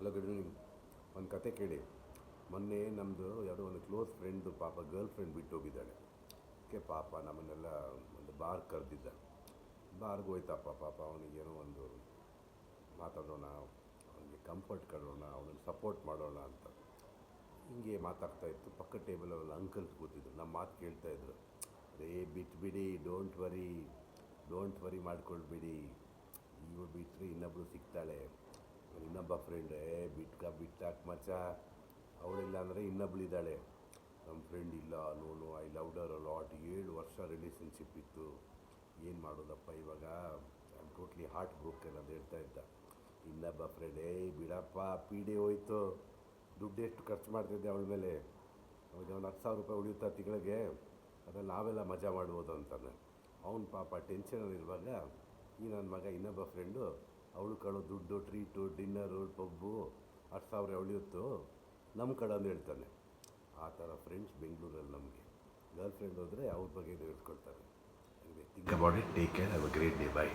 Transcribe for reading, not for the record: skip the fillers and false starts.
Hello good evening. ಒಂದು ಕತೆ ಕೇಳಿ. ಮೊನ್ನೆ ನಮ್ಮದು ಯಾವುದೋ ಒಂದು ಕ್ಲೋಸ್ ಫ್ರೆಂಡು ಪಾಪ ಗರ್ಲ್ ಫ್ರೆಂಡ್ ಬಿಟ್ಟು ಹೋಗಿದ್ದಾಳೆ. ಅದಕ್ಕೆ ಪಾಪ ನಮ್ಮನ್ನೆಲ್ಲ ಒಂದು ಬಾರ್ ಕರೆದಿದ್ದ. ಬಾರ್ಗೆ ಹೋಯ್ತಪ್ಪ. ಪಾಪ ಅವನಿಗೇನೋ ಒಂದು ಮಾತಾಡೋಣ, ಅವನಿಗೆ ಕಂಫರ್ಟ್ ಕೊಡೋಣ, ಅವನನ್ನು ಸಪೋರ್ಟ್ ಮಾಡೋಣ ಅಂತ ಹಿಂಗೆ ಮಾತಾಡ್ತಾ ಇತ್ತು. ಪಕ್ಕ ಟೇಬಲಲ್ಲಿ ಅಂಕಲ್ಸ್ ಕೂತಿದ್ರು, ನಮ್ಮ ಮಾತು ಕೇಳ್ತಾಯಿದ್ರು. ಅದೇ ಬಿಟ್ಬಿಡಿ, ಡೋಂಟ್ ವರಿ ಮಾಡ್ಕೊಳ್ಬೇಡಿ, ಇವು ಬಿಟ್ಟರೆ ಇನ್ನೊಬ್ಬಳು ಸಿಗ್ತಾಳೆ. ಇನ್ನೊಬ್ಬ ಫ್ರೆಂಡ್ ಬಿಟ್ಟಾಕ್ ಮಚ್ಚ, ಅವಳಿಲ್ಲ ಅಂದರೆ ಇನ್ನೊಬ್ಳಿದ್ದಾಳೆ. ನಮ್ಮ ಫ್ರೆಂಡ್ ಇಲ್ಲ, ನೋನು I loved her a lot, 7 ವರ್ಷ ರಿಲೇಷನ್ಶಿಪ್ ಇತ್ತು, ಏನು ಮಾಡೋದಪ್ಪ ಇವಾಗ, I am totally heart broken ಅಂತ ಹೇಳ್ತಾ ಇದ್ದ. ಇನ್ನೊಬ್ಬ ಫ್ರೆಂಡ್ ಬಿಡಪ್ಪ, ಪೀಡೆ ಹೋಯ್ತು, ದುಡ್ಡು ಎಷ್ಟು ಖರ್ಚು ಮಾಡ್ತಿದ್ದೆ ಅವಳ ಮೇಲೆ, ಅವಾಗ ಒಂದು 10,000 ರೂಪಾಯಿ ಉಳಿಯುತ್ತಾ ತಿಂಗಳಿಗೆ, ಅದ್ರಲ್ಲಿ ನಾವೆಲ್ಲ ಮಜಾ ಮಾಡ್ಬೋದು ಅಂತಾನೆ. ಅವನು ಪಾಪ ಟೆನ್ಷನಲ್ಲಿರುವಾಗ ಈ ನನ್ನ ಮಗ ಇನ್ನೊಬ್ಬ ಫ್ರೆಂಡು ಅವಳು ಕಳೋ ದುಡ್ಡು, ಟ್ರೀಟು, ಡಿನ್ನರು, ಪಬ್ಬು 10,000 ಉಳಿಯುತ್ತೋ ನಮ್ಮ ಕಡೆ ಅಂತ ಹೇಳ್ತಾನೆ. ಆ ಥರ ಫ್ರೆಂಡ್ಸ್ ಬೆಂಗಳೂರಲ್ಲಿ ನಮಗೆ. ಗರ್ಲ್ ಫ್ರೆಂಡ್ ಹೋದರೆ ಅವ್ರ ಬಗ್ಗೆ ಹೇಳ್ಕೊಳ್ತಾರೆ. Think about it, take care, have a great day, bye.